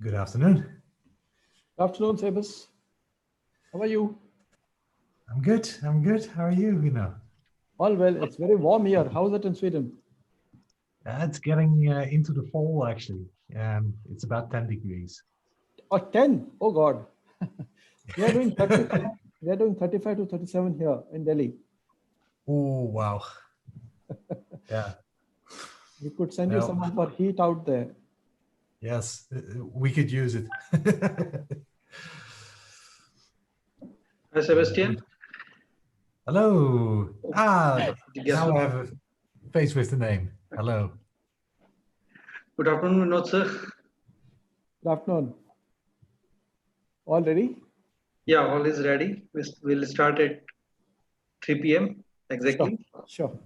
Good afternoon. Good afternoon, Sebas. How are you? I'm good. I'm good. How are you, Vino? All well. It's very warm here. How is it in Sweden? It's getting into the fall, actually. It's about 10 degrees. Oh, 10. Oh, God. We are doing 35. We are doing 35 to 37 here in Delhi. Oh, wow. Yeah. We could send you some of our heat out there. Yes, we could use it. Hi, Sebastian. Hello. Now I have a face with the name. Hello. Good afternoon, Vinod sir. Good afternoon. All ready? Yeah, all is ready. We'll start at 3 p.m. exactly. Sure.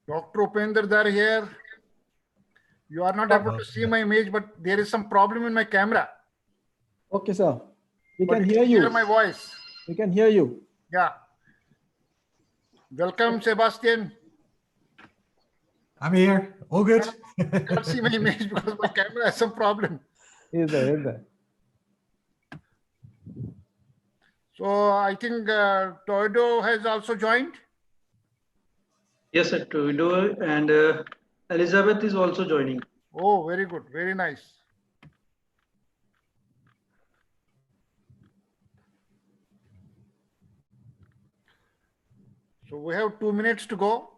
Dr. Upender Dar here. You are not able to see my image, but there is some problem in my camera. Okay, sir. We But can you hear you. Hear my voice. We can hear you. Yeah. Welcome, Sebastian. I'm here. All good. I can't see my image because my camera has some problem. He's there. He's there. So I think Toido has also joined. Yes, sir. Trudeau and Elizabeth is also joining. Oh, very good. Very nice. So we have 2 minutes to go.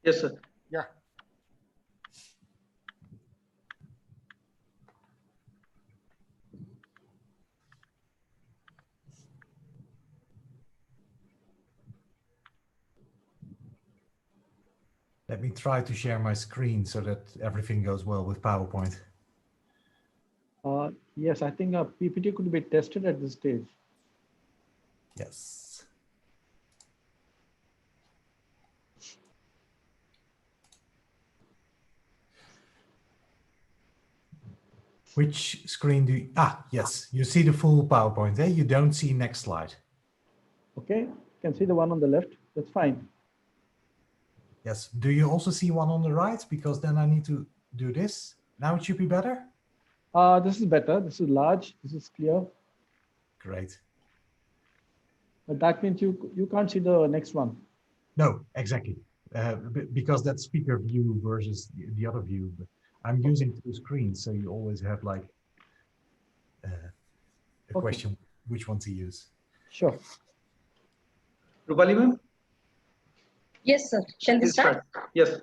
Yes, sir. Yeah. Let me try to share my screen so that everything goes well with PowerPoint. Yes, I think a PPT could be tested at this stage. Yes. Which screen do you, yes, you see the full PowerPoint there. You don't see next slide. Okay, you can see the one on the left. That's fine. Yes. Do you also see one on the right? Because then I need to do this. Now it should be better. This is better. This is large. This is clear. Great. But that means you can't see the next one. No, exactly. Because that's speaker view versus the other view. But I'm using two screens, so you always have like a question which one to use. Sure. Rupali ma'am? Yes, sir. Shall we start? Yes.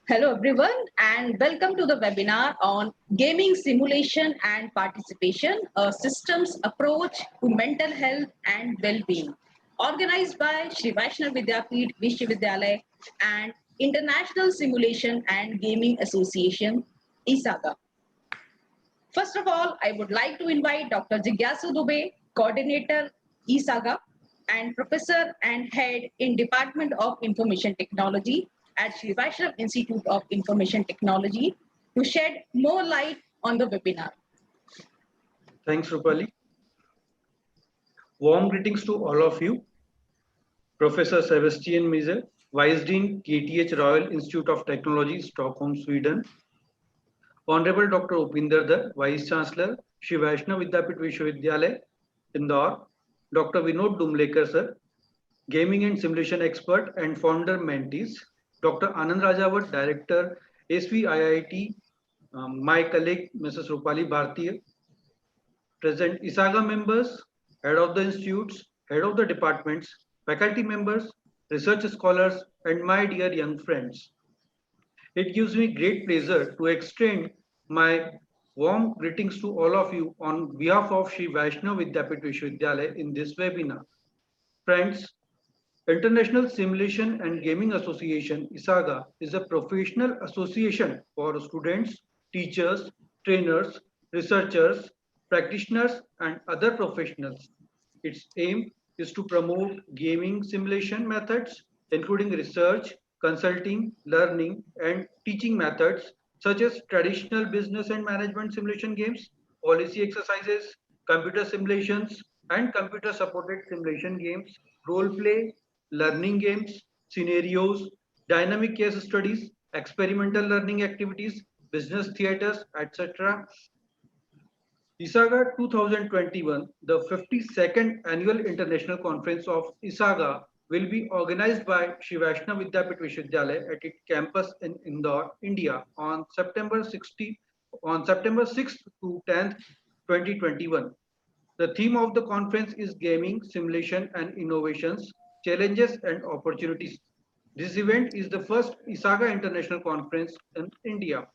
Hello, everyone, and welcome to the webinar on gaming simulation and participation, a systems approach to mental health and well-being, organized by Shri Vaishnav Vidyapeeth Vishwavidyalaya and International Simulation and Gaming Association, ISAGA. First of all, I would like to invite Dr. Jigyasu Dubey, Coordinator, ISAGA, and Professor and Head in Department of Information Technology at Shri Vaishnav Institute of Information Technology to shed more light on the webinar. Thanks, Rupali. Warm greetings to all of you. Professor Sebastian Miser, Vice Dean, KTH Royal Institute of Technology, Stockholm, Sweden. Honorable Dr. Upinder Dar, Vice Chancellor, Shri Vaishnav Vidyapeeth Vishwavidyalaya, Indore. Dr. Vinod Dumlekar, sir, Gaming and Simulation Expert and Founder Mentees. Dr. Anand Rajawat, Director, SVIIT, my colleague, Mrs. Rupali Bhartiya. Present ISAGA members, Head of the Institutes, Head of the Departments, faculty members, research scholars, and my dear young friends. It gives me great pleasure to extend my warm greetings to all of you on behalf of Shri Vaishnav Vidyapeeth Vishwavidyalaya in this webinar. Friends, International Simulation and Gaming Association, ISAGA, is a professional association for students, teachers, trainers, researchers, practitioners, and other professionals. Its aim is to promote gaming simulation methods, including research, consulting, learning, and teaching methods such as traditional business and management simulation games, policy exercises, computer simulations, and computer-supported simulation games, role play, learning games, scenarios, dynamic case studies, experimental learning activities, business theaters, etc. ISAGA 2021, the 52nd Annual International Conference of ISAGA, will be organized by Shri Vaishnav Vidyapit Vishwavidyalaya at its campus in Indore, India on September 6th to 10th, 2021. The theme of the conference is Gaming, Simulation and Innovations, Challenges and Opportunities. This event is the first ISAGA International Conference in India.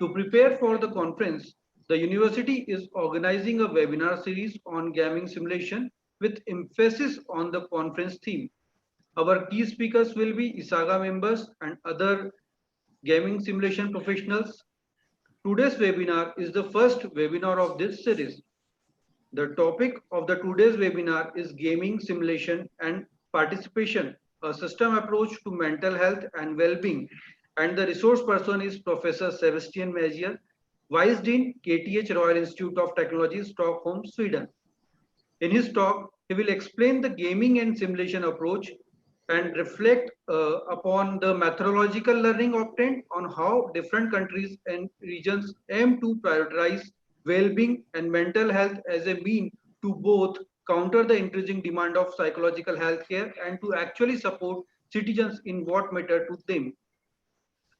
To prepare for the conference, the university is organizing a webinar series on gaming simulation with emphasis on the conference theme. Our key speakers will be ISAGA members and other gaming simulation professionals. Today's webinar is the first webinar of this series. The topic of the today's webinar is gaming simulation and participation, a system approach to mental health and well-being. And the resource person is Professor Sebastian Mazier, Vice Dean, KTH Royal Institute of Technology, Stockholm, Sweden. In his talk, he will explain the gaming and simulation approach and reflect upon the methodological learning obtained on how different countries and regions aim to prioritize well-being and mental health as a mean to both counter the increasing demand of psychological health care and to actually support citizens in what matter to them.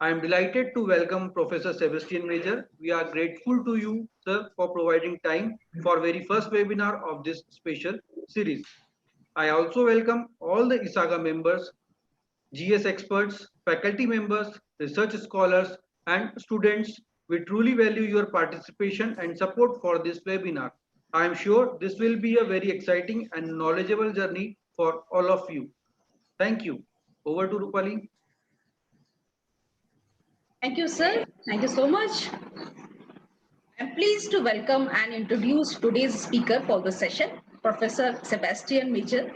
I am delighted to welcome Professor Sebastian Major. We are grateful to you, sir, for providing time for very first webinar of this special series. I also welcome all the ISAGA members, GS experts, faculty members, research scholars, and students. We truly value your participation and support for this webinar. I am sure this will be a very exciting and knowledgeable journey for all of you. Thank you. Over to Rupali. Thank you, sir. Thank you so much. I'm pleased to welcome and introduce today's speaker for the session, Professor Sebastian Major,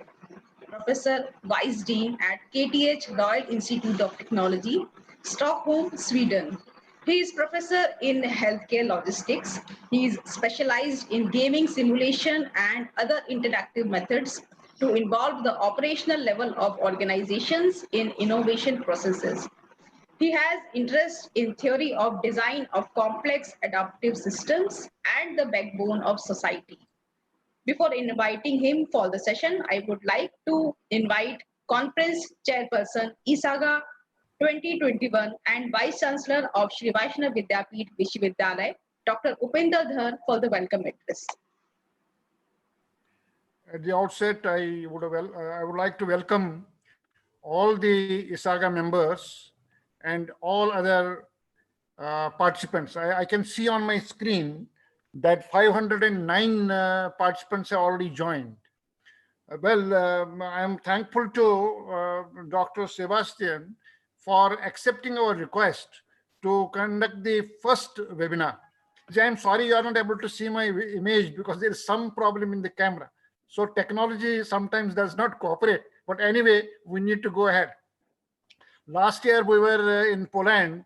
Professor Vice Dean at KTH Royal Institute of Technology, Stockholm, Sweden. He is professor in healthcare logistics. He is specialized in gaming simulation and other interactive methods to involve the operational level of organizations in innovation processes. He has interest in theory of design of complex adaptive systems and the backbone of society. Before inviting him for the session, I would like to invite Conference Chairperson ISAGA 2021 and Vice Chancellor of Shri Vaishnav Vidyapit Vishwavidyalaya, Dr. Upinder Dhar, for the welcome address. At the outset, I would like to welcome all the ISAGA members and all other participants. I can see on my screen that 509 participants have already joined. I am thankful to Dr. Sebastian for accepting our request to conduct the first webinar. I am sorry you are not able to see my image because there is some problem in the camera. So technology sometimes does not cooperate. But anyway, we need to go ahead. Last year, we were in Poland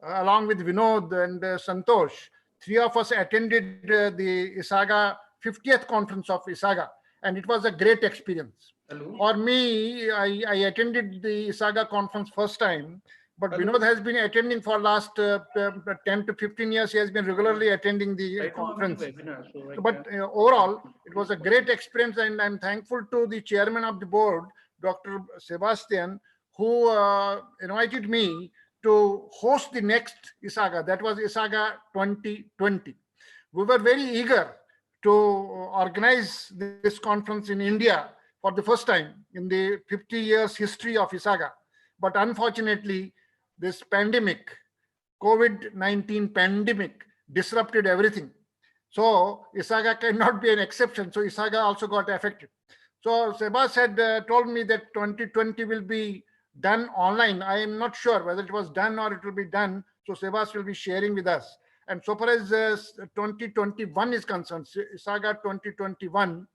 along with Vinod and Santosh. Three of us attended the ISAGA 50th conference of ISAGA, and it was a great experience. Hello. For me, I attended the ISAGA conference first time, but Vinod has been attending for last 10 to 15 years. He has been regularly attending the conference. But overall, it was a great experience, and I'm thankful to the chairman of the board, Dr. Sebastian, who invited me to host the next ISAGA. That was ISAGA 2020. We were very eager to organize this conference in India for the first time in the 50 years history of ISAGA. But unfortunately, this pandemic, COVID-19 pandemic, disrupted everything. So ISAGA cannot be an exception. So ISAGA also got affected. So Sebas had told me that 2020 will be done online. I am not sure whether it was done or it will be done. So Sebas will be sharing with us. And so far as 2021 is concerned, ISAGA 2021,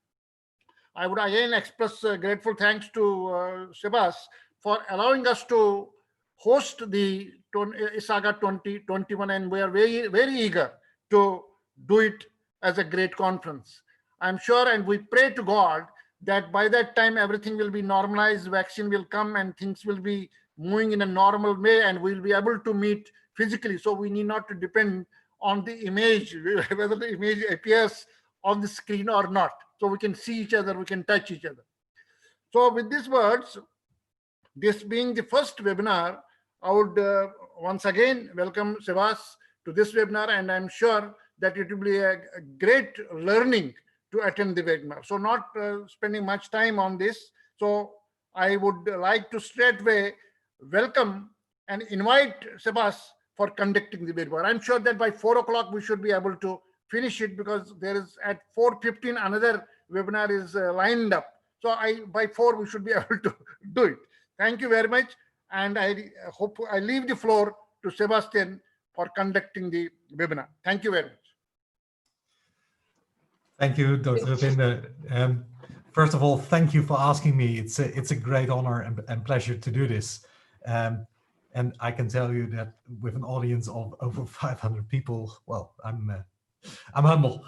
I would again express grateful thanks to Sebas for allowing us to host the ISAGA 2021, and we are very, very eager to do it as a great conference. I'm sure, and we pray to God that by that time everything will be normalized, vaccine will come, and things will be moving in a normal way, and we'll be able to meet physically, so we need not to depend on the image, whether the image appears on the screen or not. So we can see each other, we can touch each other. So with these words, this being the first webinar, I would once again welcome Sebas to this webinar, and I'm sure that it will be a great learning to attend the webinar. So not spending much time on this. So I would like to straightway welcome and invite Sebas for conducting the webinar. I'm sure that by 4 o'clock we should be able to finish it, because there is at 4:15 another webinar is lined up. So by 4 we should be able to do it. Thank you very much. And I hope I leave the floor to Sebastian for conducting the webinar. Thank you very much. Thank you, Dr. Rupinder. First of all, thank you for asking me. It's a great honor and pleasure to do this. And I can tell you that with an audience of over 500 people, well, I'm humble.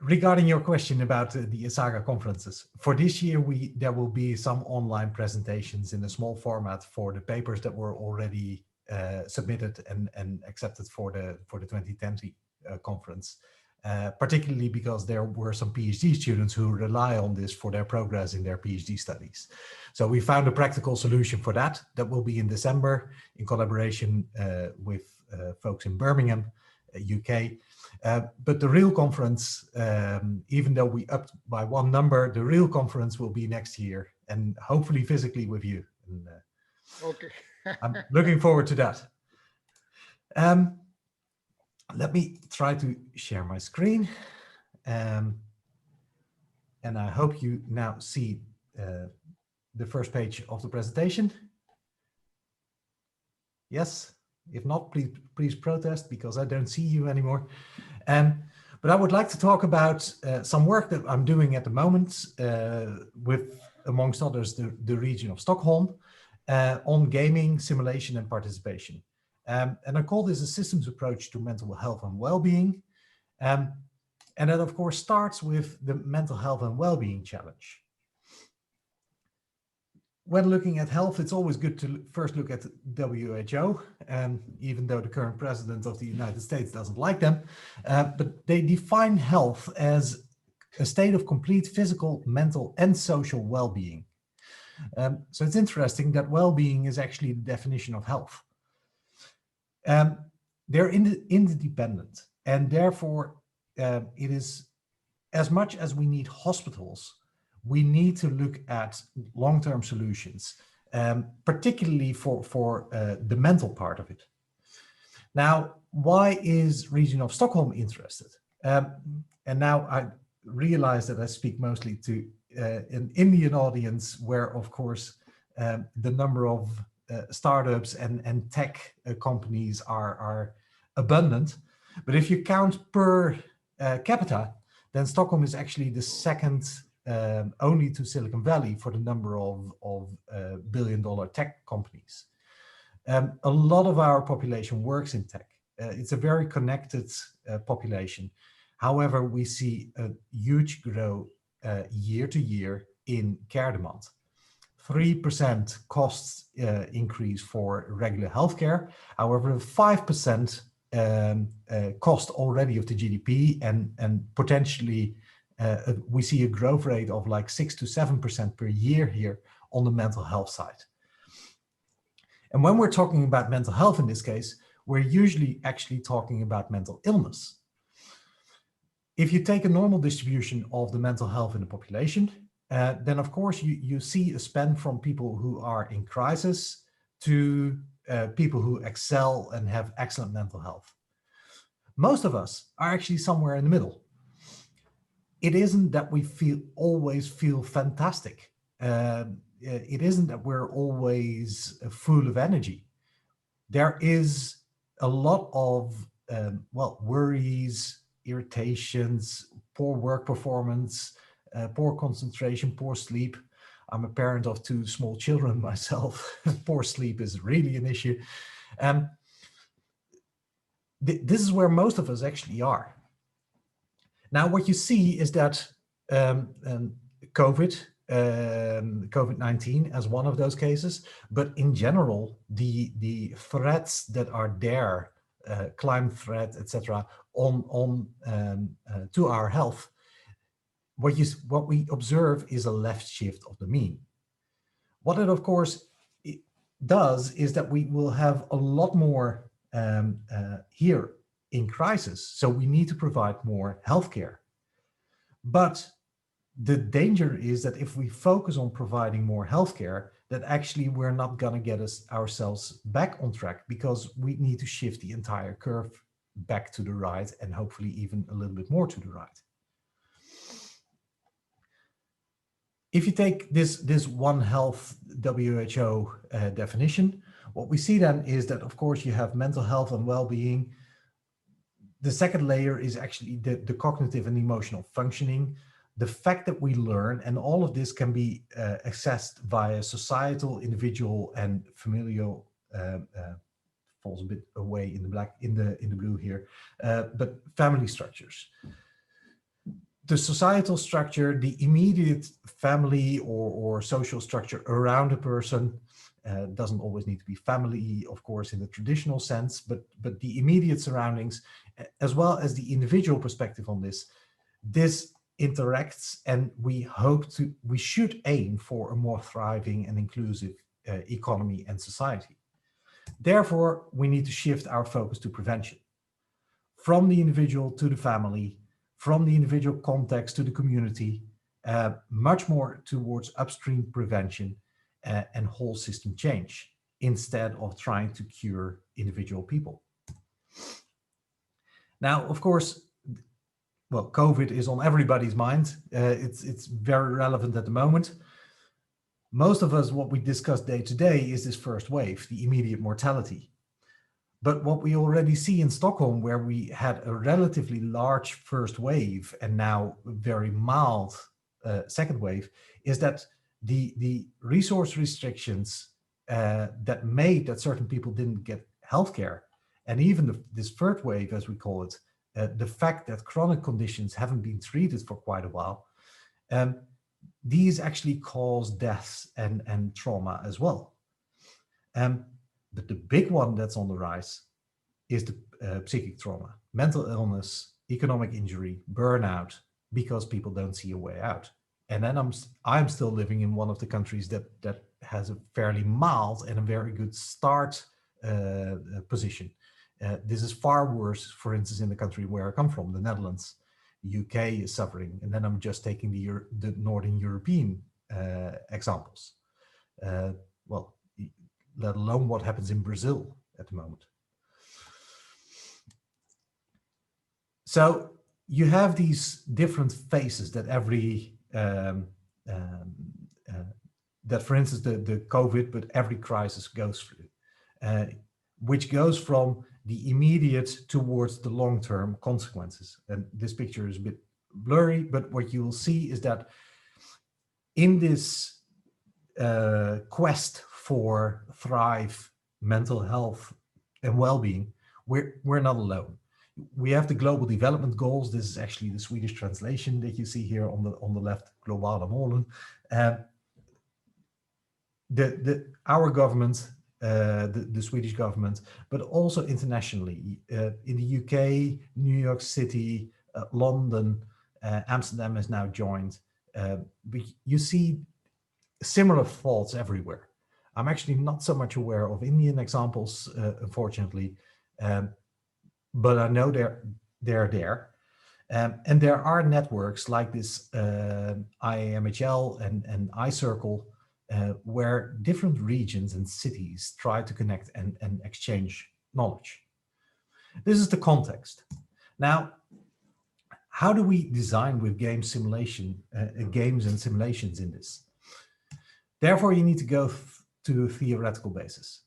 Regarding your question about the ISAGA conferences, for this year, there will be some online presentations in a small format for the papers that were already submitted and accepted for the 2020 conference. Particularly because there were some PhD students who rely on this for their progress in their PhD studies. So we found a practical solution for that. That will be in December in collaboration with folks in Birmingham, UK. But the real conference, even though we upped by one number, the real conference will be next year, and hopefully physically with you. And, okay. I'm looking forward to that. Let me try to share my screen. And I hope you now see the first page of the presentation. Yes, if not, please protest, because I don't see you anymore. But I would like to talk about some work that I'm doing at the moment with, amongst others, the region of Stockholm on gaming, simulation, and participation. And I call this a systems approach to mental health and well-being. And that, of course, starts with the mental health and well-being challenge. When looking at health, it's always good to first look at WHO, even though the current president of the United States doesn't like them, but they define health as a state of complete physical, mental, and social well-being. So it's interesting that well-being is actually the definition of health. They're interdependent, and therefore it is, as much as we need hospitals, we need to look at long-term solutions, particularly for the mental part of it. Now, why is region of Stockholm interested? And now I realize that I speak mostly to an Indian audience, where, of course, the number of startups and tech companies are abundant. But if you count per capita, then Stockholm is actually the second only to Silicon Valley for the number of billion-dollar tech companies. A lot of our population works in tech. It's a very connected population. However, we see a huge growth year to year in care demand. 3% cost increase for regular healthcare. However, 5% cost already of the GDP, and potentially we see a growth rate of like 6 to 7% per year here on the mental health side. And when we're talking about mental health in this case, we're usually actually talking about mental illness. If you take a normal distribution of the mental health in the population, then of course you see a span from people who are in crisis to people who excel and have excellent mental health. Most of us are actually somewhere in the middle. It isn't that we always feel fantastic. It isn't that we're always full of energy. There is a lot of worries, irritations, poor work performance, poor concentration, poor sleep. I'm a parent of 2 small children myself. Poor sleep is really an issue. This is where most of us actually are. Now, what you see is that COVID COVID-19 as one of those cases, but in general, the threats that are there, climate threat, etc., to our health, what we observe is a left shift of the mean. What it, of course, does is that we will have a lot more here in crisis, so we need to provide more healthcare. But the danger is that if we focus on providing more healthcare, that actually we're not going to get ourselves back on track, because we need to shift the entire curve back to the right, and hopefully even a little bit more to the right. If you take this One Health WHO definition, what we see then is that, of course, you have mental health and well-being. The second layer is actually the cognitive and emotional functioning, the fact that we learn, and all of this can be accessed via societal, individual, and familial. Falls a bit away in the black, in the blue here, but family structures. The societal structure, the immediate family or social structure around a person, doesn't always need to be family, of course, in the traditional sense, but the immediate surroundings, as well as the individual perspective on this interacts, and we should aim for a more thriving and inclusive economy and society. Therefore, we need to shift our focus to prevention, from the individual to the family, from the individual context to the community, much more towards upstream prevention and whole system change, instead of trying to cure individual people. Now, of course, well, COVID is on everybody's mind. It's very relevant at the moment. Most of us, what we discuss day to day is this first wave, the immediate mortality. But what we already see in Stockholm, where we had a relatively large first wave and now a very mild second wave, is that the resource restrictions that made that certain people didn't get healthcare, and even this third wave, as we call it, the fact that chronic conditions haven't been treated for quite a while, these actually cause deaths and trauma as well. But the big one that's on the rise is the psychic trauma, mental illness, economic injury, burnout, because people don't see a way out. And then I'm still living in one of the countries that has a fairly mild and a very good start position. This is far worse, for instance, in the country where I come from, the Netherlands. The UK is suffering, and then I'm just taking the Northern European examples. Well, let alone what happens in Brazil at the moment. So you have these different phases that that, for instance, the COVID, but every crisis goes through, which goes from the immediate towards the long-term consequences. And this picture is a bit blurry, but what you will see is that in this quest for thrive, mental health, and well-being, we're not alone. We have the Global Development Goals. This is actually the Swedish translation that you see here on the left, Globala målen. Our government, the Swedish government, but also internationally, in the UK, New York City, London, Amsterdam has now joined. But you see similar thoughts everywhere. I'm actually not so much aware of Indian examples, unfortunately, but I know they're there. And there are networks like this IAMHL and iCircle, where different regions and cities try to connect and exchange knowledge. This is the context. Now, how do we design with games and simulations in this? Therefore, you need to go to a theoretical basis.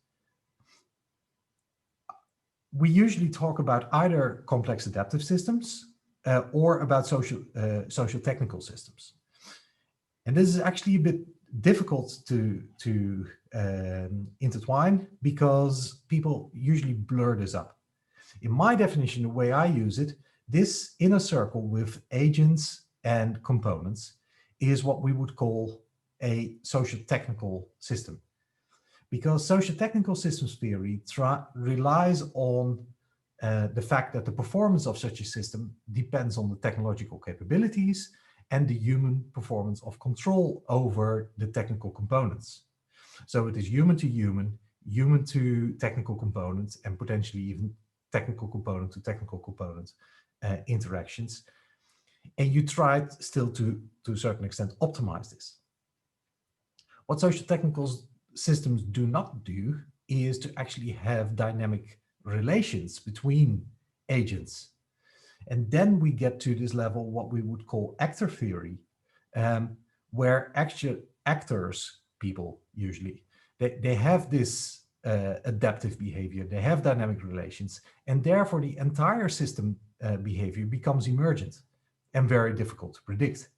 We usually talk about either complex adaptive systems or about social technical systems. And this is actually a bit difficult to intertwine, because people usually blur this up. In my definition, the way I use it, this inner circle with agents and components is what we would call a social technical system. Because social technical systems theory relies on the fact that the performance of such a system depends on the technological capabilities and the human performance of control over the technical components. So it is human to human, human to technical components, and potentially even technical component to technical component interactions. And you try still to a certain extent, optimize this. What social technical systems do not do is to actually have dynamic relations between agents. And then we get to this level, what we would call actor theory, where actual actors, people usually, they have this adaptive behavior, they have dynamic relations, and therefore the entire system behavior becomes emergent and very difficult to predict.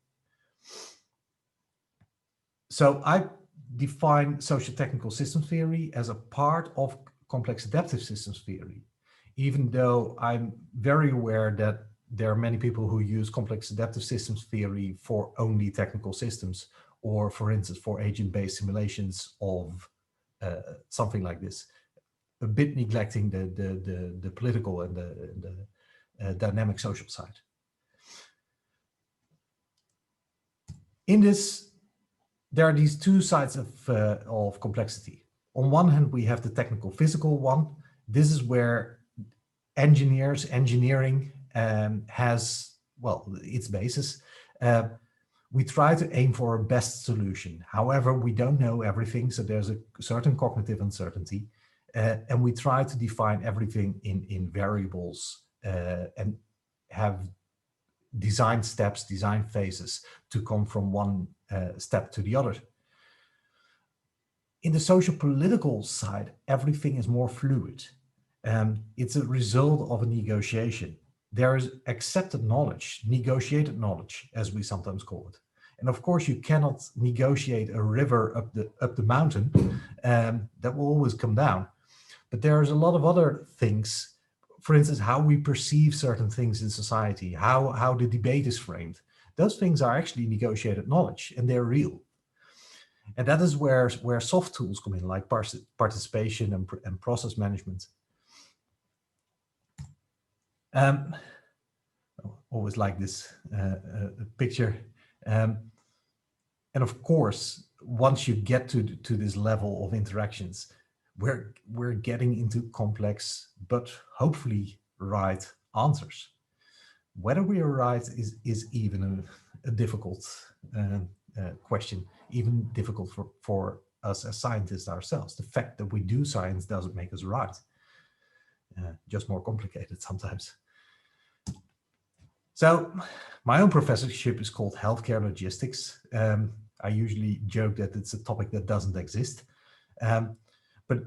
So I define social technical systems theory as a part of complex adaptive systems theory, even though I'm very aware that there are many people who use complex adaptive systems theory for only technical systems, or for instance, for agent-based simulations of something like this, a bit neglecting the political and the dynamic social side. In this, there are these two sides of complexity. On one hand, we have the technical physical one. This is where engineering has, well, its basis. We try to aim for a best solution. However, we don't know everything, so there's a certain cognitive uncertainty, and we try to define everything in variables and have design steps, design phases to come from one step to the other. In the social political side, everything is more fluid. It's a result of a negotiation. There is accepted knowledge, negotiated knowledge, as we sometimes call it. And of course, you cannot negotiate a river up the mountain. That will always come down. But there's a lot of other things, for instance, how we perceive certain things in society, how the debate is framed. Those things are actually negotiated knowledge, and they're real. And that is where soft tools come in, like participation and process management. Always like this picture. And of course, once you get to this level of interactions, we're getting into complex, but hopefully right answers. Whether we are right is even a difficult question, even difficult for us as scientists ourselves. The fact that we do science doesn't make us right. Just more complicated sometimes. So my own professorship is called healthcare logistics. I usually joke that it's a topic that doesn't exist. But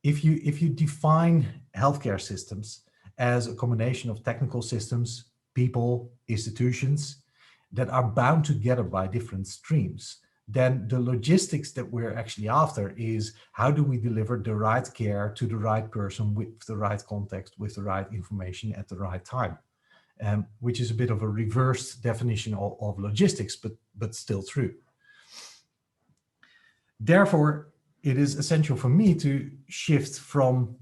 if you define healthcare systems as a combination of technical systems, people, institutions that are bound together by different streams, then the logistics that we're actually after is how do we deliver the right care to the right person with the right context, with the right information at the right time, which is a bit of a reversed definition of logistics, but still true. Therefore, it is essential for me to shift from,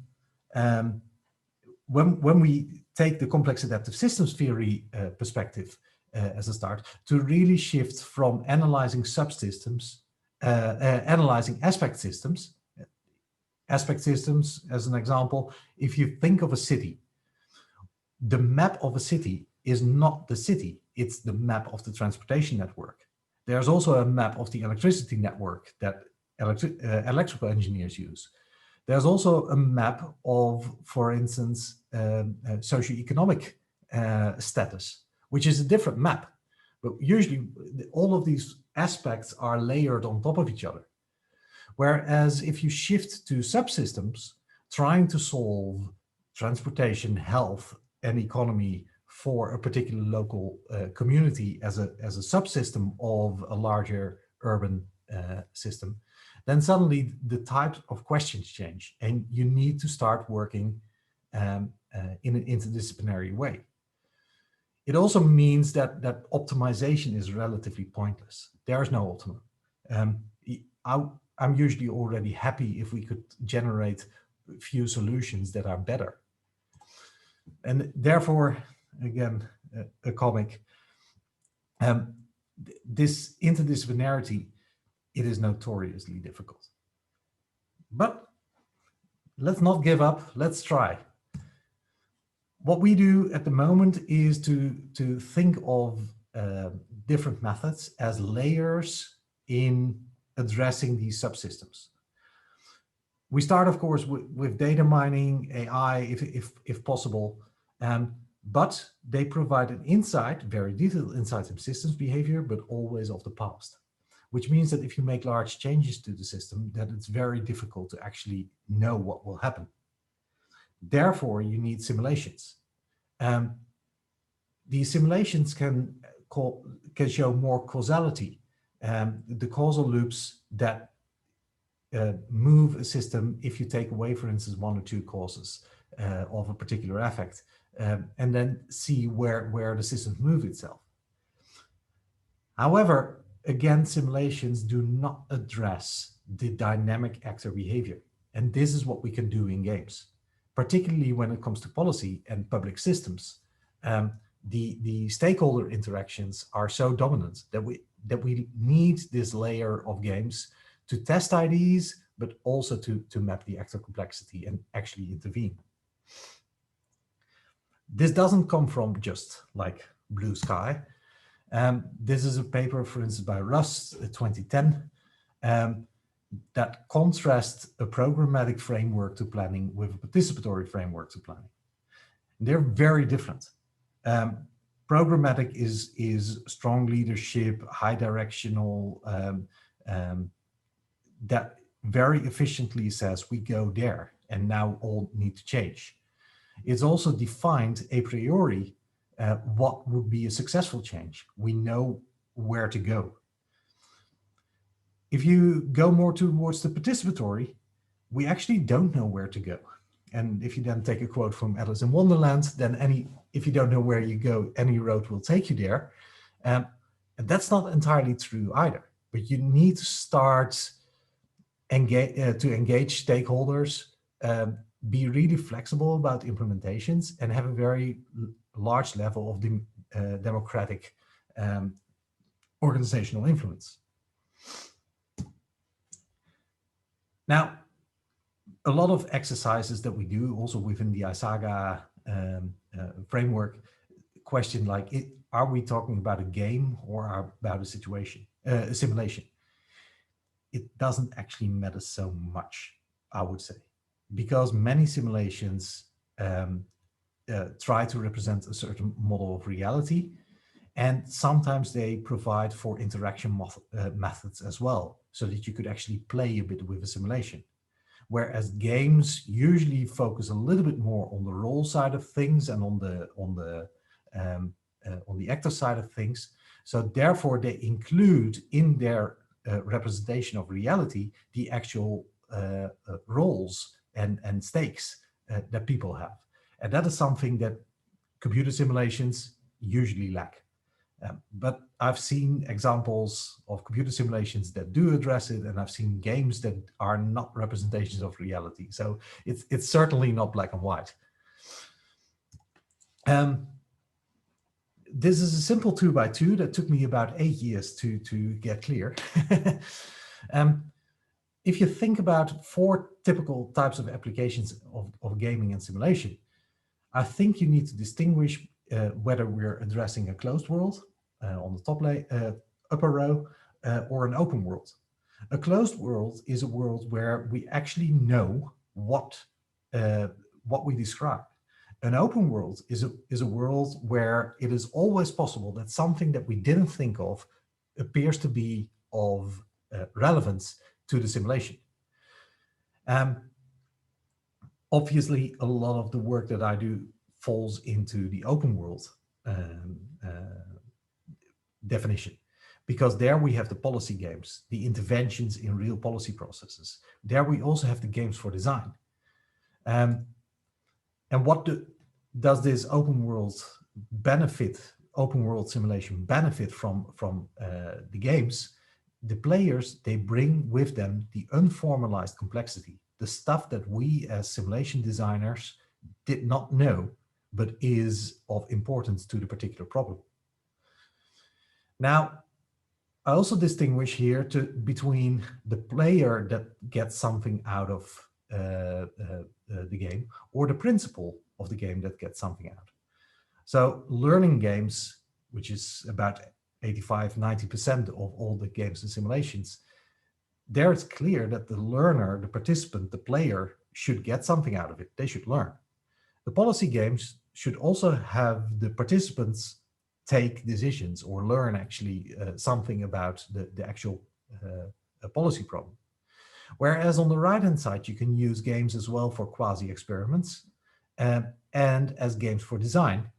when we take the complex adaptive systems theory perspective as a start, to really shift from analyzing subsystems, analyzing aspect systems. Aspect systems, as an example, if you think of a city, the map of a city is not the city, it's the map of the transportation network. There's also a map of the electricity network that electrical engineers use. There's also a map of, for instance, socioeconomic status, which is a different map. But usually all of these aspects are layered on top of each other. Whereas if you shift to subsystems, trying to solve transportation, health, and economy for a particular local community as a subsystem of a larger urban system, then suddenly the types of questions change and you need to start working in an interdisciplinary way. It also means that optimization is relatively pointless. There is no optimum. I'm usually already happy if we could generate few solutions that are better. And therefore, again, a comic, this interdisciplinarity, it is notoriously difficult. But let's not give up, let's try. What we do at the moment is to think of different methods as layers in addressing these subsystems. We start, of course, with data mining, AI, if possible, but they provide an insight, very detailed insights of systems behavior, but always of the past. Which means that if you make large changes to the system, that it's very difficult to actually know what will happen. Therefore, you need simulations. These simulations can show more causality, the causal loops that move a system if you take away, for instance, one or two causes of a particular effect, and then see where the systems move itself. However, again, simulations do not address the dynamic actor behavior. And this is what we can do in games, particularly when it comes to policy and public systems. The stakeholder interactions are so dominant that we need this layer of games to test ideas, but also to map the actor complexity and actually intervene. This doesn't come from just like blue sky. This is a paper, for instance, by Rust, 2010, that contrasts a programmatic framework to planning with a participatory framework to planning. They're very different. Programmatic is strong leadership, high directional, that very efficiently says we go there and now all need to change. It's also defined a priori what would be a successful change. We know where to go. If you go more towards the participatory, we actually don't know where to go. And if you then take a quote from Alice in Wonderland, then if you don't know where you go, any road will take you there. And that's not entirely true either. But you need to start to engage stakeholders, be really flexible about implementations, and have a very large level of democratic organizational influence. Now, a lot of exercises that we do also within the ISAGA framework question like, are we talking about a game or about a simulation? It doesn't actually matter so much, I would say, because many simulations try to represent a certain model of reality, and sometimes they provide for interaction methods as well, so that you could actually play a bit with a simulation. Whereas games usually focus a little bit more on the role side of things and on the actor side of things. So therefore, they include in their representation of reality the actual roles and stakes that people have. And that is something that computer simulations usually lack. But I've seen examples of computer simulations that do address it, and I've seen games that are not representations of reality. So it's certainly not black and white. This is a simple 2x2 that took me about 8 years to get clear. If you think about 4 typical types of applications of gaming and simulation, I think you need to distinguish whether we're addressing a closed world on the top upper row or an open world. A closed world is a world where we actually know what we describe. An open world is a world where it is always possible that something that we didn't think of appears to be of relevance to the simulation. Obviously, a lot of the work that I do falls into the open world definition, because there we have the policy games, the interventions in real policy processes. There we also have the games for design. And what does this open world simulation benefit from the games? the players, they bring with them the unformalized complexity, the stuff that we as simulation designers did not know, but is of importance to the particular problem. Now, I also distinguish here between the player that gets something out of the game, or the principle of the game that gets something out. So learning games, which is about 85–90% of all the games and simulations, there it's clear that the learner, the participant, the player should get something out of it. They should learn. The policy games should also have the participants take decisions or learn actually something about the actual policy problem. Whereas on the right-hand side, you can use games as well for quasi-experiments and as games for design.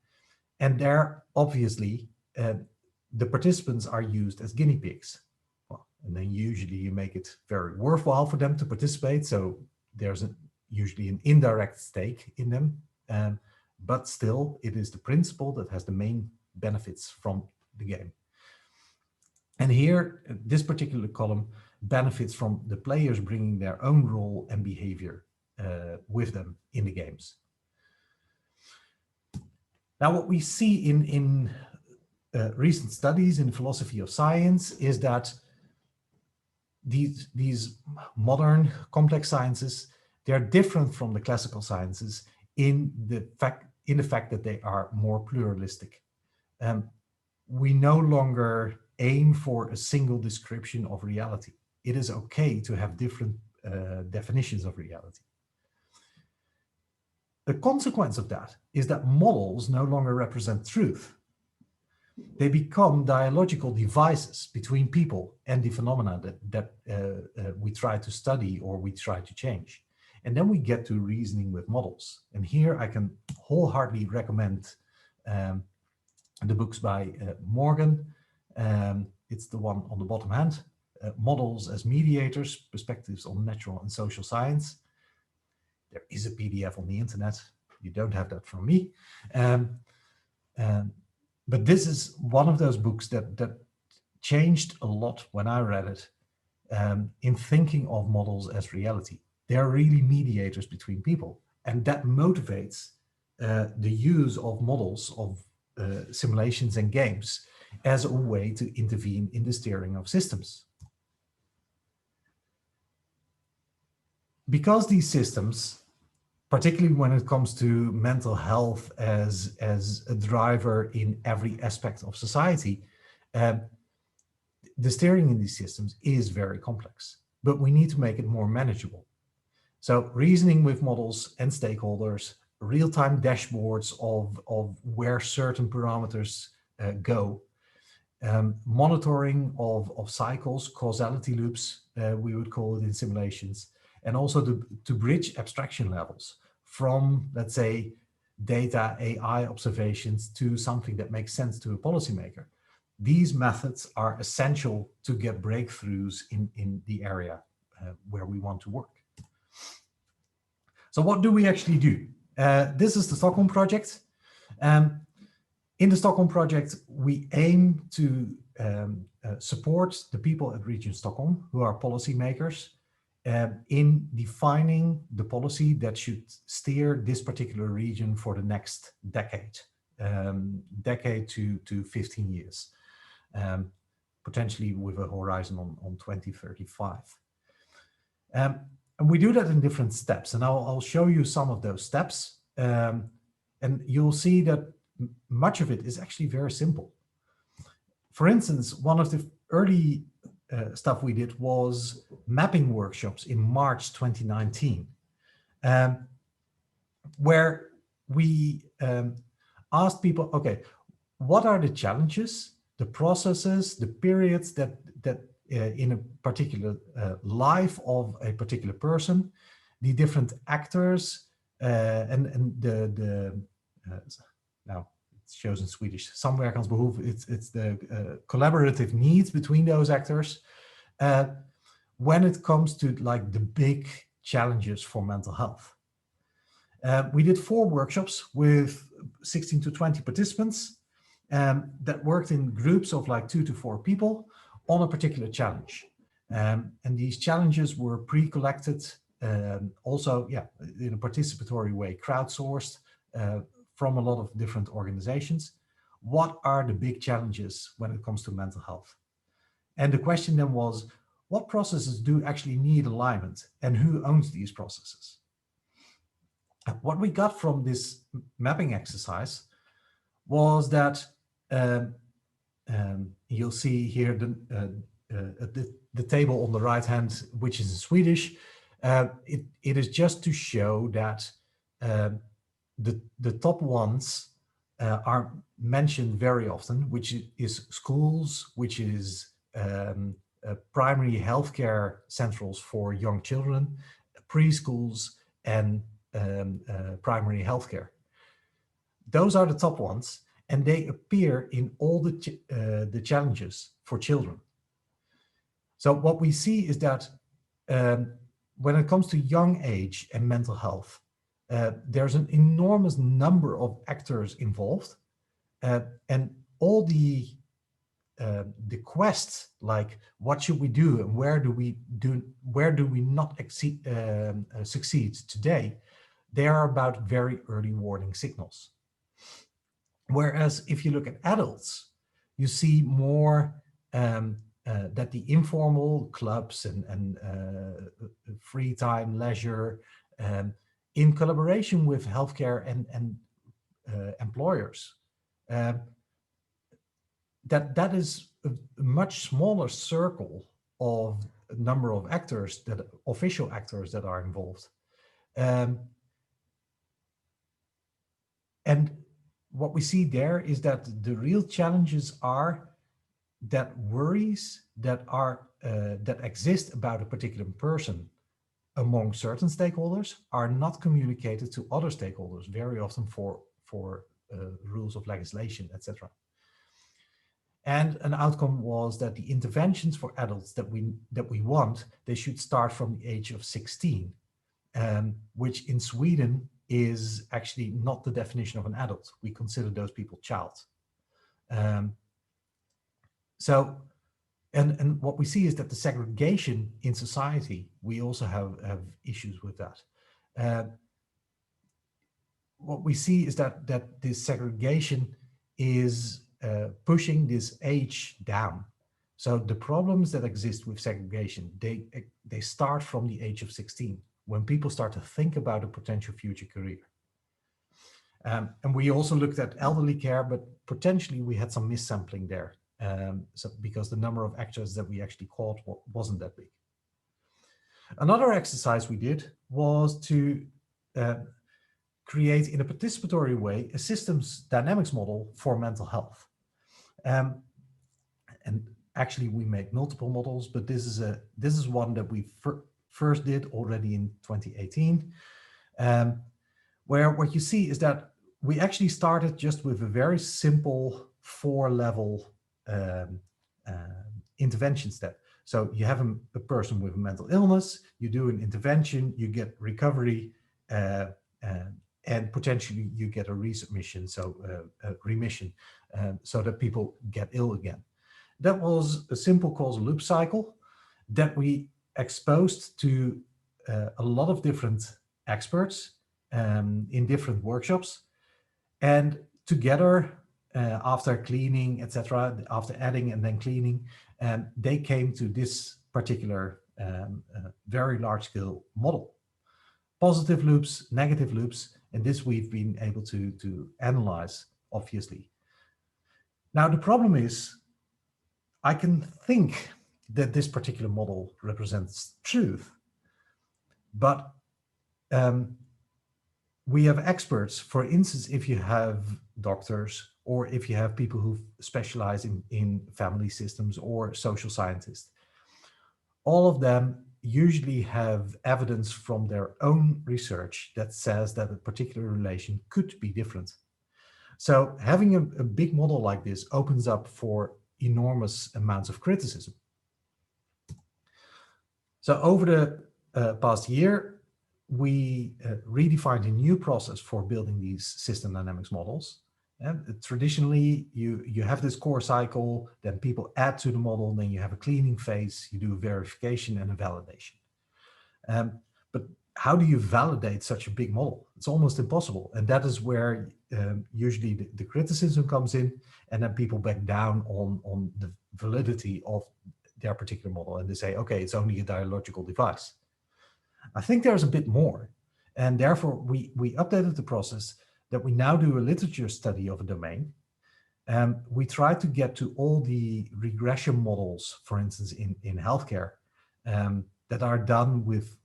And there, obviously, the participants are used as guinea pigs. Well, and then usually you make it very worthwhile for them to participate. So there's usually an indirect stake in them. But still, it is the principle that has the main benefits from the game. And here, this particular column benefits from the players bringing their own role and behavior with them in the games. Now, what we see in recent studies in philosophy of science is that these modern complex sciences, they're different from the classical sciences in the fact that they are more pluralistic. We no longer aim for a single description of reality. It is okay to have different definitions of reality. The consequence of that is that models no longer represent truth. They become dialogical devices between people and the phenomena that we try to study or we try to change. And then we get to reasoning with models. And here I can wholeheartedly recommend the books by Morgan. It's the one on the bottom hand, Models as Mediators, Perspectives on Natural and Social Science. There is a PDF on the internet. You don't have that from me. But this is one of those books that changed a lot when I read it in thinking of models as reality. They're really mediators between people. And that motivates the use of models of simulations and games as a way to intervene in the steering of systems. Because these systems, particularly when it comes to mental health as a driver in every aspect of society, the steering in these systems is very complex, but we need to make it more manageable. So reasoning with models and stakeholders, real-time dashboards of where certain parameters go, monitoring of cycles, causality loops, we would call it in simulations, and also to bridge abstraction levels from, let's say, data AI observations to something that makes sense to a policymaker. These methods are essential to get breakthroughs in the area where we want to work. So what do we actually do? This is the Stockholm project. In the Stockholm project, we aim to support the people at Region Stockholm, who are policymakers, in defining the policy that should steer this particular region for the next decade, decade to 15 years, potentially with a horizon on 2035. And we do that in different steps, and I'll show you some of those steps. And you'll see that much of it is actually very simple. For instance, one of the early stuff we did was mapping workshops in March 2019, where we asked people, okay, what are the challenges, the processes, the periods that in a particular life of a particular person, the different actors, and now it shows in Swedish, samverkansbehov, it's the collaborative needs between those actors, when it comes to like the big challenges for mental health. We did 4 workshops with 16 to 20 participants that worked in groups of like 2 to 4 people on a particular challenge. And these challenges were pre-collected, also, yeah, in a participatory way, crowdsourced from a lot of different organizations. What are the big challenges when it comes to mental health? And the question then was, what processes do actually need alignment and who owns these processes? What we got from this mapping exercise was that you'll see here the table on the right hand, which is in Swedish. It is just to show that the top ones are mentioned very often, which is schools, which is primary healthcare centers for young children, preschools, and primary healthcare. Those are the top ones, and they appear in all the challenges for children. So what we see is that when it comes to young age and mental health, there's an enormous number of actors involved, and all the quests, like what should we do and where do we not succeed today, they are about very early warning signals. Whereas if you look at adults, you see more that the informal clubs and free time, leisure, in collaboration with healthcare and employers, that is a much smaller circle of a number of actors, that official actors that are involved. And what we see there is that the real challenges are that worries that exist about a particular person among certain stakeholders are not communicated to other stakeholders, very often for rules of legislation, etc. And an outcome was that the interventions for adults that we want, they should start from the age of 16, which in Sweden is actually not the definition of an adult. We consider those people child. So, and what we see is that the segregation in society, we also have issues with that. What we see is that this segregation is pushing this age down. So the problems that exist with segregation, they start from the age of 16, when people start to think about a potential future career. And we also looked at elderly care, but potentially we had some missampling there. So because the number of actors that we actually caught wasn't that big. Another exercise we did was to create in a participatory way a systems dynamics model for mental health. And actually we made multiple models, but this is one that we first did already in 2018, where what you see is that we actually started just with a very simple 4-level intervention step. So you have a person with a mental illness, you do an intervention, you get recovery, and potentially you get a resubmission, so remission, so that people get ill again. That was a simple causal loop cycle that we exposed to a lot of different experts in different workshops, and together, after cleaning, etc., after adding and then cleaning, they came to this particular very large-scale model. Positive loops, negative loops, and this we've been able to analyze, obviously. Now, the problem is, I can think that this particular model represents truth, but we have experts. For instance, if you have doctors, or if you have people who specialize in family systems or social scientists, all of them usually have evidence from their own research that says that a particular relation could be different. So having a big model like this opens up for enormous amounts of criticism. So over the past year, we redefined a new process for building these system dynamics models. And traditionally, you have this core cycle, then people add to the model, then you have a cleaning phase, you do a verification and a validation. But how do you validate such a big model? It's almost impossible. And that is where usually the criticism comes in, and then people back down on the validity of their particular model. And they say, okay, it's only a dialogical device. I think there's a bit more. And therefore, we updated the process that we now do a literature study of a domain. We try to get to all the regression models, for instance, in healthcare, that are done with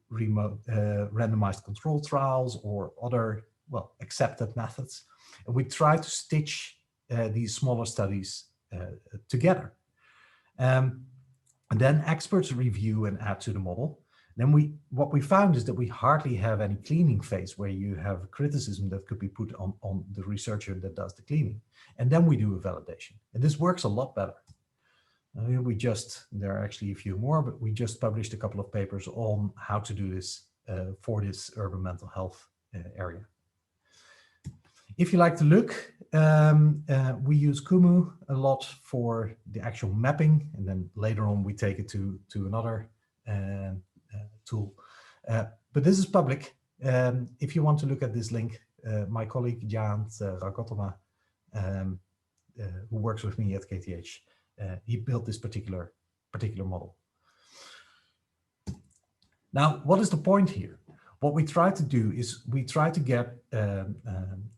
remote randomized control trials or other, well, accepted methods. And we try to stitch these smaller studies together. And then experts review and add to the model. Then what we found is that we hardly have any cleaning phase where you have criticism that could be put on the researcher that does the cleaning. And then we do a validation. And this works a lot better. There are actually a few more, but we just published a couple of papers on how to do this for this urban mental health area. If you like to look, we use Kumu a lot for the actual mapping, and then later on we take it to another tool. But this is public. If you want to look at this link, my colleague Jan Rakotoma, who works with me at KTH, he built this particular model. Now, what is the point here? What we try to do is we try to get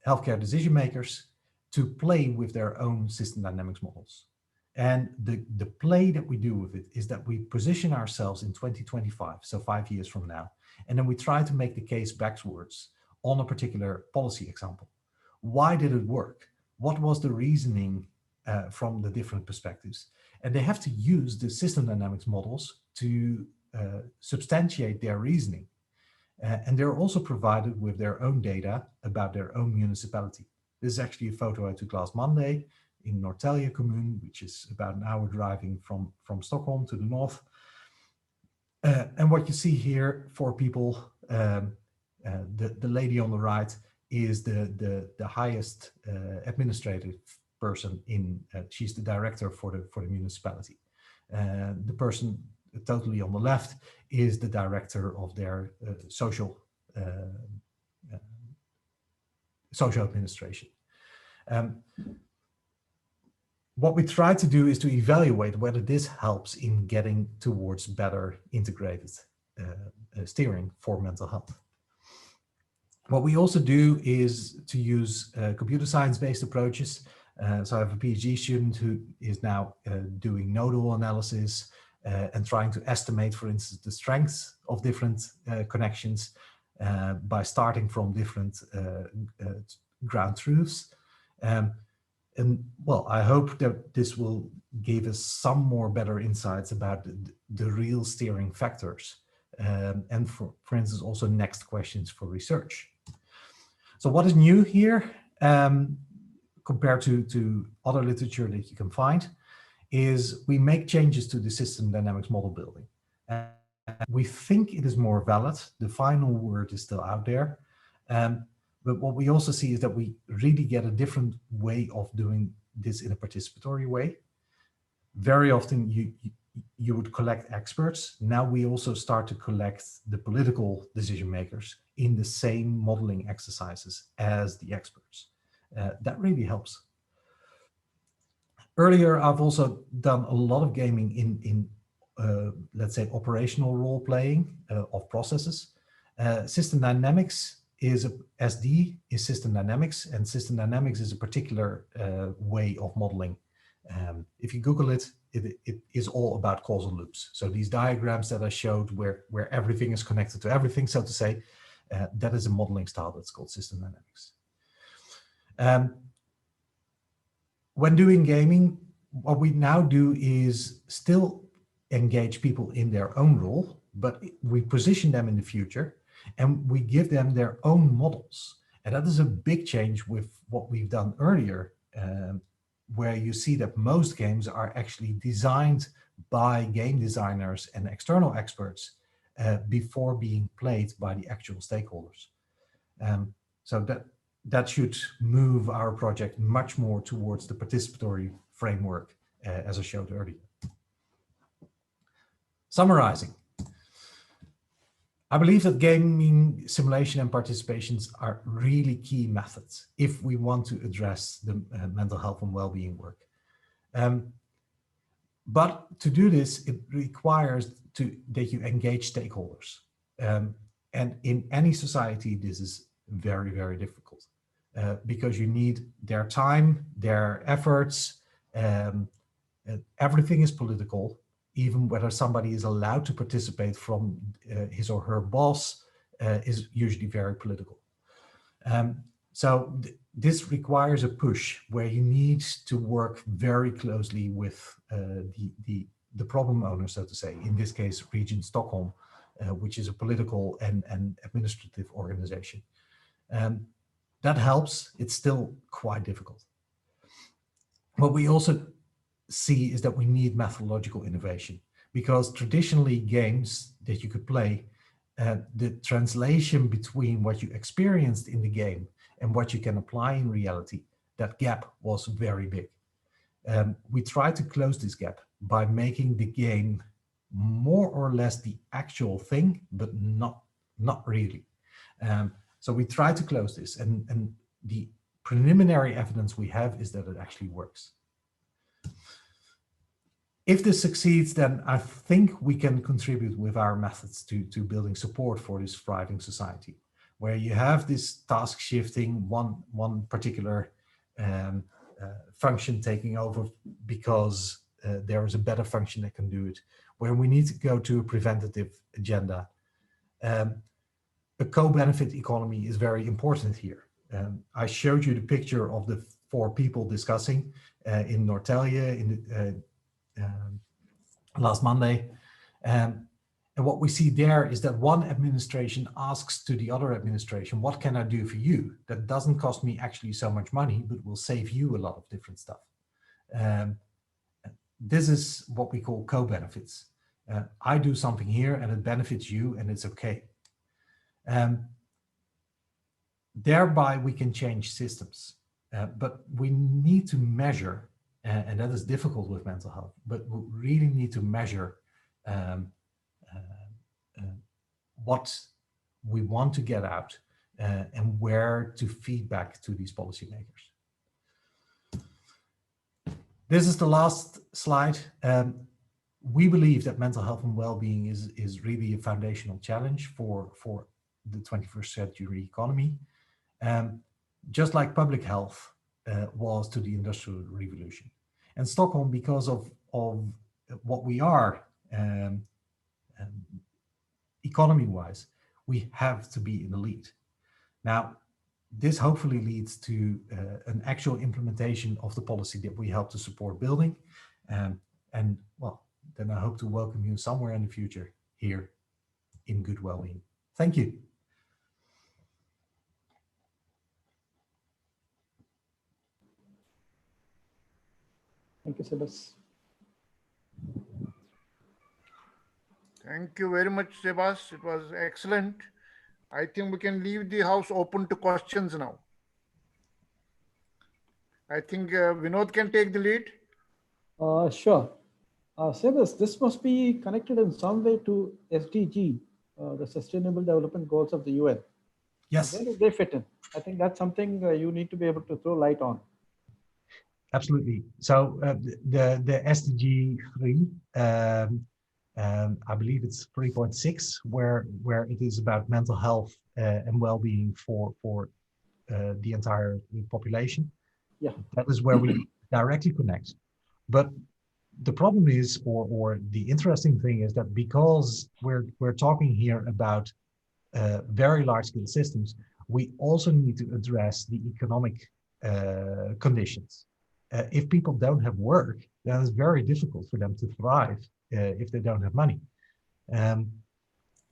healthcare decision makers to play with their own system dynamics models. And the play that we do with it is that we position ourselves in 2025, so 5 years from now, and then we try to make the case backwards on a particular policy example. Why did it work? What was the reasoning from the different perspectives? And they have to use the system dynamics models to substantiate their reasoning. And they're also provided with their own data about their own municipality. This is actually a photo I took last Monday in Norrtälje Commune, which is about an hour driving from Stockholm to the north. And what you see here for people, the lady on the right is the highest administrative person in, she's the director for the municipality. The person totally on the left is the director of their social administration. What we try to do is to evaluate whether this helps in getting towards better integrated steering for mental health. What we also do is to use computer science-based approaches. So I have a PhD student who is now doing nodal analysis and trying to estimate, for instance, the strengths of different connections by starting from different ground truths. And well, I hope that this will give us some more better insights about the real steering factors and for instance, also next questions for research. So what is new here compared to other literature that you can find is we make changes to the system dynamics model building. We think it is more valid. The final word is still out there. But what we also see is that we really get a different way of doing this in a participatory way. Very often you would collect experts. Now we also start to collect the political decision makers in the same modeling exercises as the experts. That really helps. Earlier, I've also done a lot of gaming in let's say, operational role playing of processes. System dynamics is SD is system dynamics, and system dynamics is a particular way of modeling. If you Google it, it is all about causal loops. So these diagrams that I showed where everything is connected to everything, so to say, that is a modeling style that's called system dynamics. When doing gaming, what we now do is still engage people in their own role, but we position them in the future and we give them their own models. And that is a big change with what we've done earlier, where you see that most games are actually designed by game designers and external experts before being played by the actual stakeholders. So that should move our project much more towards the participatory framework, as I showed earlier. Summarizing, I believe that gaming simulation and participations are really key methods if we want to address the mental health and well-being work. But to do this, it requires that you engage stakeholders. And in any society, this is very, very difficult because you need their time, their efforts. Everything is political. Even whether somebody is allowed to participate from his or her boss is usually very political. So this requires a push where you need to work very closely with the problem owner, so to say, in this case, Region Stockholm, which is a political and administrative organization. That helps. It's still quite difficult. What we also see is that we need methodological innovation, because traditionally games that you could play, the translation between what you experienced in the game and what you can apply in reality, that gap was very big. We try to close this gap by making the game more or less the actual thing, but not really. So we try to close this, and the preliminary evidence we have is that it actually works. If this succeeds, then I think we can contribute with our methods to building support for this thriving society, where you have this task shifting, one particular function taking over because there is a better function that can do it, where we need to go to a preventative agenda. A co-benefit economy is very important here. I showed you the picture of the 4 people discussing in Norrtälje in last Monday. And what we see there is that one administration asks to the other administration, what can I do for you? That doesn't cost me actually so much money, but will save you a lot of different stuff. This is what we call co-benefits. I do something here and it benefits you and it's okay. Thereby we can change systems, but we need to measure, and that is difficult with mental health, but we really need to measure what we want to get out and where to feed back to these policymakers. This is the last slide. We believe that mental health and well-being is really a foundational challenge for the 21st century economy. Just like public health was to the Industrial Revolution. And Stockholm, because of what we are economy-wise, we have to be in the lead. Now, this hopefully leads to an actual implementation of the policy that we help to support building. And well, then I hope to welcome you somewhere in the future here in good well-being. Thank you. Thank you, Sebas. Thank you very much, Sebas. It was excellent. I think we can leave the house open to questions now. I think Vinod can take the lead. Sure. Sebas, this must be connected in some way to SDG, the Sustainable Development Goals of the UN. Yes. Where do they fit in? I think that's something you need to be able to throw light on. Absolutely. So the SDG 3, I believe it's 3.6, where it is about mental health and well-being for the entire population. Yeah. That is where we directly connect. But the problem is, or the interesting thing is that because we're talking here about very large-scale systems, we also need to address the economic conditions. If people don't have work, then it's very difficult for them to thrive if they don't have money.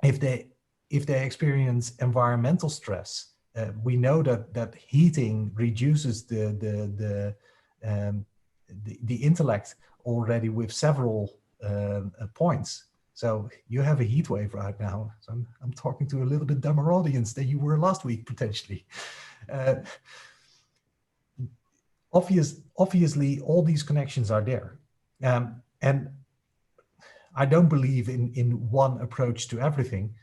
If they experience environmental stress, we know that heating reduces the intellect already with several points. So you have a heat wave right now. So I'm talking to a little bit dumber audience than you were last week, potentially. Obviously, all these connections are there. And I don't believe in one approach to everything,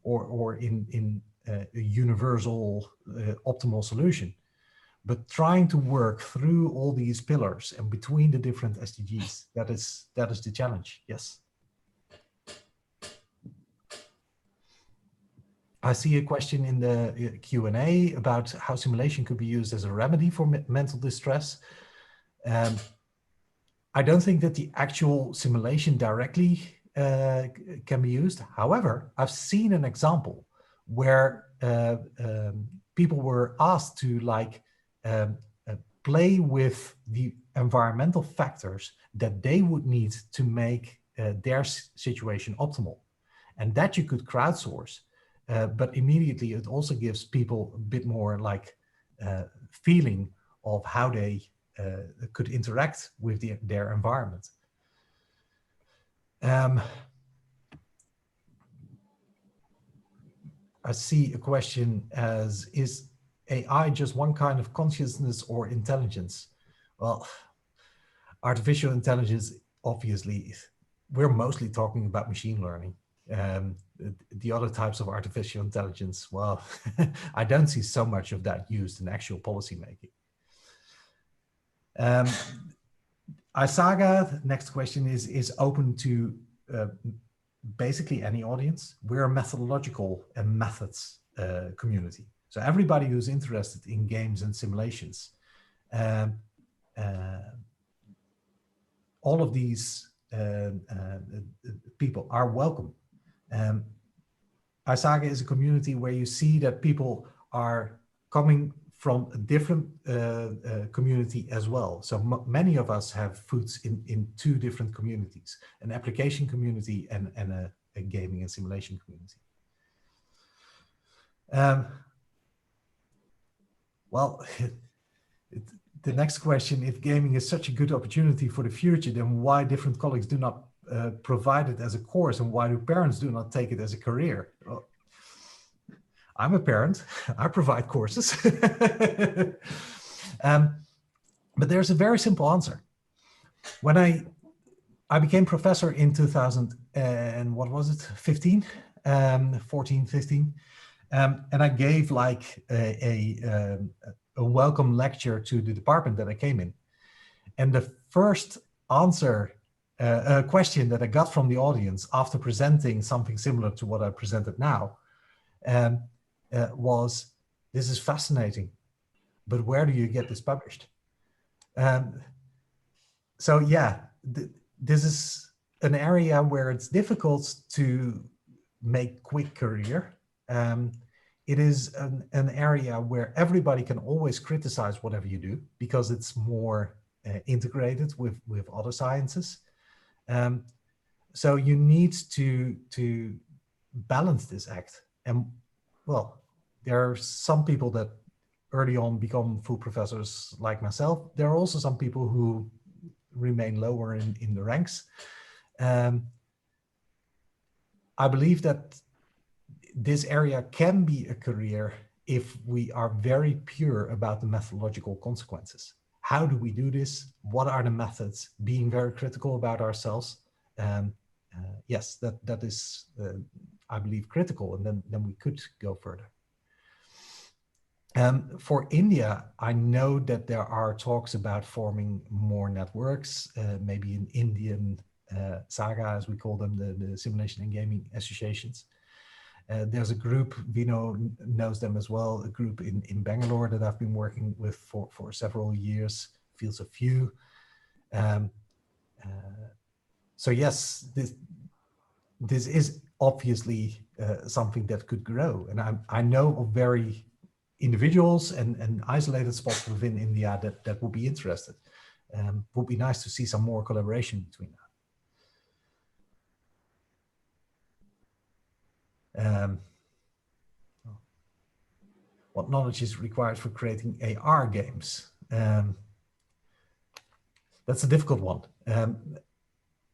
or in a universal optimal solution. But trying to work through all these pillars and between the different SDGs, that is the challenge, yes. I see a question in the Q&A about how simulation could be used as a remedy for mental distress. I don't think that the actual simulation directly can be used. However, I've seen an example where people were asked to play with the environmental factors that they would need to make their situation optimal. And that you could crowdsource. But immediately it also gives people a bit more feeling of how they could interact with their environment. I see a question as, is AI just one kind of consciousness or intelligence? Well, artificial intelligence, obviously, we're mostly talking about machine learning. The other types of artificial intelligence, well, I don't see so much of that used in actual policy making. ISAGA, next question is open to basically any audience. We're a methodological and methods community. So everybody who's interested in games and simulations, all of these people are welcome. ISAGA is a community where you see that people are coming from a different community as well. So many of us have foots in two different communities, an application community and a gaming and simulation community. Well, the next question, if gaming is such a good opportunity for the future, then why different colleagues do not provide it as a course, and why do parents do not take it as a career? Well, I'm a parent, I provide courses. But there's a very simple answer. When I became professor in 2000 and what was it, 15, 14, 15, and I gave a welcome lecture to the department that I came in. And the first answer, a question that I got from the audience after presenting something similar to what I presented now, was, this is fascinating, but where do you get this published? So yeah, this is an area where it's difficult to make quick career. It is an area where everybody can always criticize whatever you do because it's more integrated with other sciences. So you need to balance this act. And well, there are some people that early on become full professors like myself. There are also some people who remain lower in the ranks. I believe that this area can be a career if we are very pure about the methodological consequences. How do we do this? What are the methods? Being very critical about ourselves. Yes, that is, I believe, critical, and then we could go further. For India, I know that there are talks about forming more networks, maybe in Indian SAGA, as we call them, the Simulation and Gaming Associations. There's a group, Vino knows them as well, a group in Bangalore that I've been working with for several years, Fields of View. So yes, this is obviously something that could grow. And I know of very individuals and isolated spots within India that would be interested. Would be nice to see some more collaboration between that. What knowledge is required for creating AR games? That's a difficult one.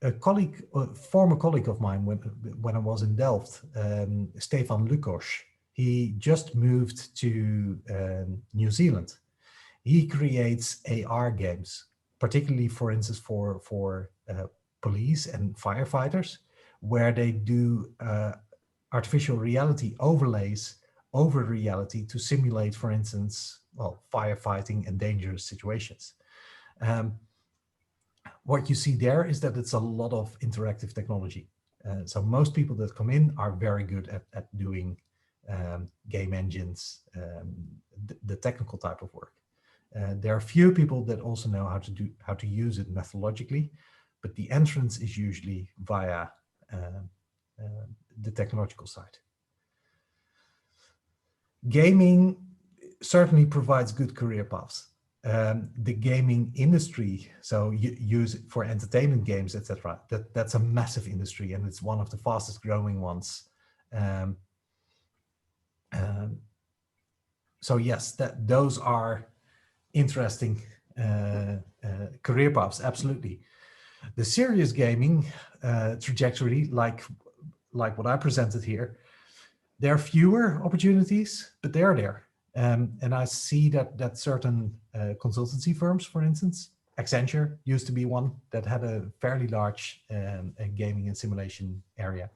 A former colleague of mine when I was in Delft, Stefan Lukos, He just moved to New Zealand. He creates AR games, particularly, for instance, for police and firefighters, where they do artificial reality overlays over reality to simulate, for instance, well, firefighting and dangerous situations. What you see there is that it's a lot of interactive technology. So most people that come in are very good at doing game engines, the technical type of work. There are few people that also know how to use it methodologically, but the entrance is usually via the technological side. Gaming certainly provides good career paths. The gaming industry, so you use it for entertainment games, etc. That's a massive industry, and it's one of the fastest growing ones. So yes, those are interesting career paths, absolutely. The serious gaming trajectory, like what I presented here, there are fewer opportunities, but they're there. And I see that certain consultancy firms, for instance, Accenture used to be one that had a fairly large gaming and simulation area.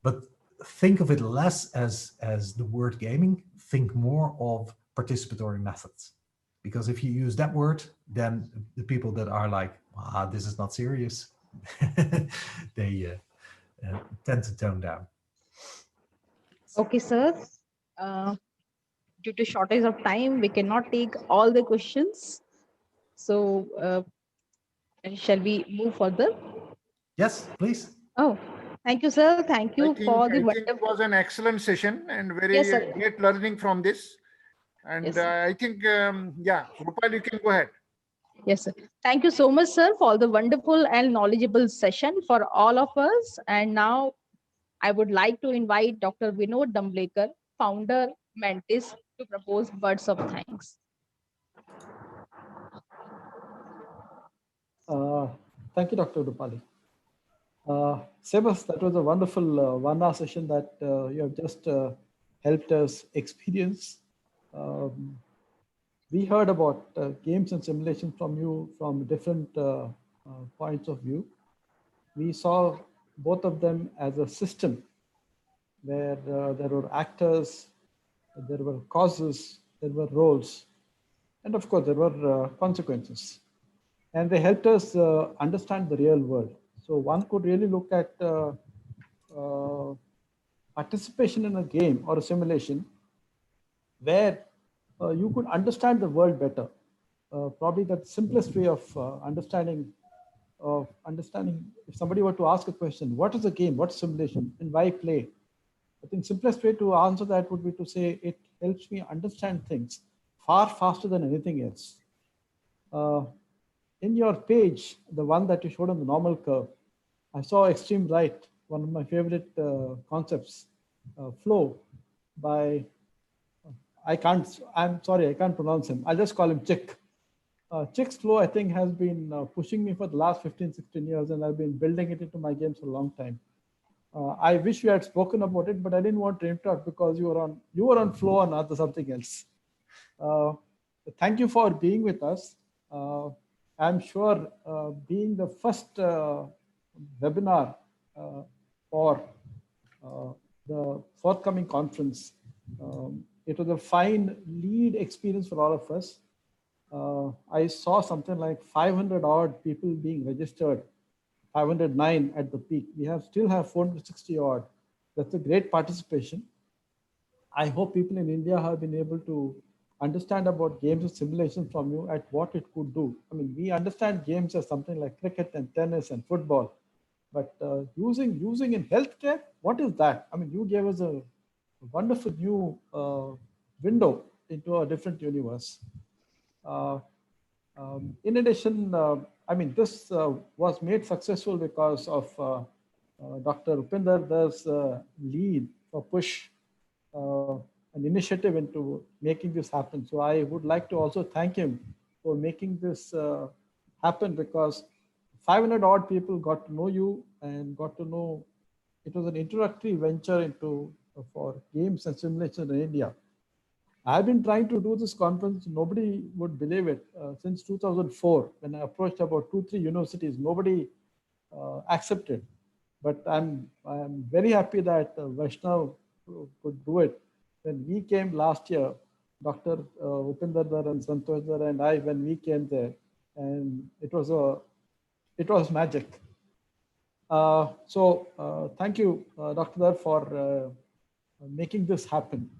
But think of it less as the word gaming, think more of participatory methods. Because if you use that word, then the people that are like, this is not serious, they tend to tone down. Okay, sir. Due to shortage of time, we cannot take all the questions. So shall we move further? Yes, please. Oh, thank you, sir. Thank you for the I think it wonderful. was an excellent session and very Yes, sir. great learning from this. And Yes, sir. I think, yeah, Rupal, you can go ahead. Yes, sir. Thank you so much, sir, for the wonderful and knowledgeable session for all of us. And now I would like to invite Dr. Vinod Damblekar, founder, Mantis, to propose words of thanks. Thank you, Dr. Rupali. Sebas, that was a wonderful 1 hour session that you have just helped us experience. We heard about games and simulation from you from different points of view. We saw both of them as a system where there were actors, there were causes, there were roles, and of course there were consequences. And they helped us understand the real world. So one could really look at participation in a game or a simulation where you could understand the world better. Probably the simplest way of understanding if somebody were to ask a question, what is a game, what's simulation, and why play? I think simplest way to answer that would be to say it helps me understand things far faster than anything else. In your page, the one that you showed on the normal curve, I saw extreme right, one of my favorite concepts, flow by, I'm sorry, I can't pronounce him. I'll just call him Chick. Chick's flow, I think, has been pushing me for the last 15, 16 years, and I've been building it into my games for a long time. I wish you had spoken about it, but I didn't want to interrupt because you were on flow and not something else. Thank you for being with us. I'm sure being the first webinar for the forthcoming conference, it was a fine lead experience for all of us. I saw something like 500 odd people being registered, 509 at the peak. We still have 460 odd. That's a great participation. I hope people in India have been able to understand about games and simulation from you at what it could do. I mean, we understand games as something like cricket and tennis and football, but using in healthcare, what is that? I mean, you gave us a wonderful new window into a different universe. In addition, I mean, this was made successful because of Dr. Upinder's lead for push an initiative into making this happen. So I would like to also thank him for making this happen, because 500 odd people got to know you and got to know it was an introductory venture into for games and simulation in India. I've been trying to do this conference, nobody would believe it, since 2004, when I approached about 2-3 universities, nobody accepted. But I'm very happy that Vaishnav could do it. When we came last year, Dr. Upinder and Santosh and I, when we came there, and it was magic. Thank you, Dr. Dar, for making this happen.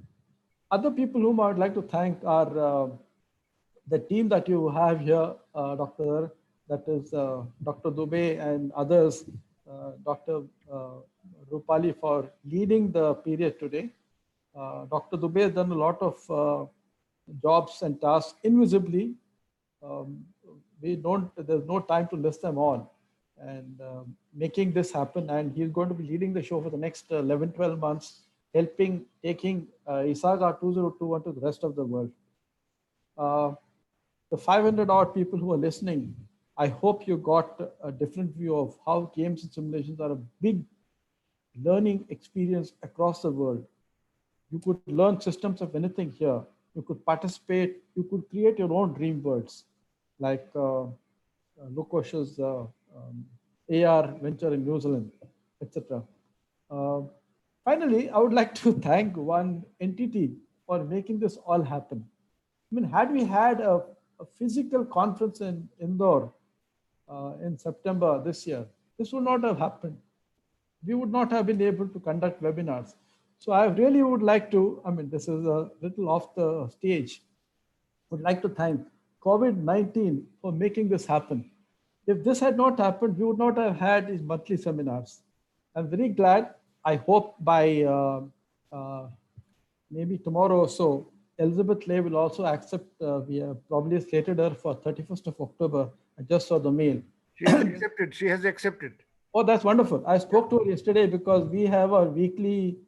Other people whom I would like to thank are the team that you have here, Dr. Dar, that is Dr. Dubey and others, Dr. Rupali for leading the period today. Dr. Dubey has done a lot of jobs and tasks invisibly. There's no time to list them all, and making this happen. And he's going to be leading the show for the next 11-12 months, helping taking ISAGA 2021 to the rest of the world. The 500 odd people who are listening, I hope you got a different view of how games and simulations are a big learning experience across the world. You could learn systems of anything here. You could participate, you could create your own dream worlds, like Lukosh's AR venture in New Zealand, etc. Finally, I would like to thank one entity for making this all happen. I mean, had we had a physical conference in Indore in September this year, this would not have happened. We would not have been able to conduct webinars. So I really would like to, I mean, this is a little off the stage, would like to thank COVID-19 for making this happen. If this had not happened, we would not have had these monthly seminars. I'm very glad. I hope by maybe tomorrow or so, Elizabeth Lay will also accept. We have probably slated her for 31st of October. I just saw the mail. She has accepted. She has accepted. Oh, that's wonderful. I spoke to her yesterday because we have our weekly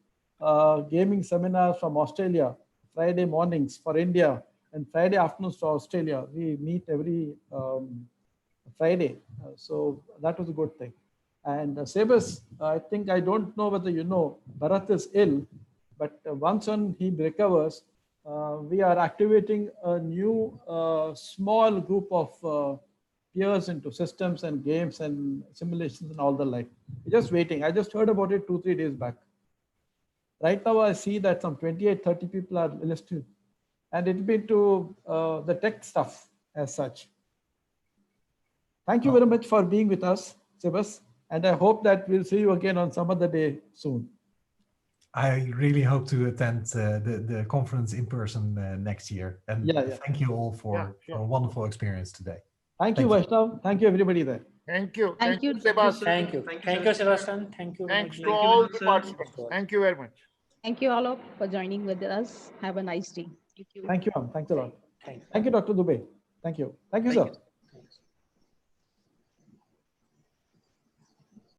gaming seminars from Australia, Friday mornings for India and Friday afternoons for Australia. We meet every Friday. So that was a good thing. And Sebas, I think, I don't know whether you know, Bharat is ill, but once he recovers, we are activating a new small group of peers into systems and games and simulations and all the like. We're just waiting. I just heard about it 2-3 days back. Right now, I see that some 28-30 people are listed, and it'll be to the tech stuff as such. Thank you very much for being with us, Sebas, and I hope that we'll see you again on some other day soon. I really hope to attend the conference in person next year. And thank you all for a wonderful experience today. Thank you, Vaishnav. Thank you, everybody there. Thank you. Thank you, Sebastian. Thank you. Thank you, Sebastian. Thank you. Thanks to all the participants. Thank you very much. Thank you all for joining with us. Have a nice day. Thank you. Thanks a lot. Thank you, Dr. Dubey. Thank you. Thank you, sir.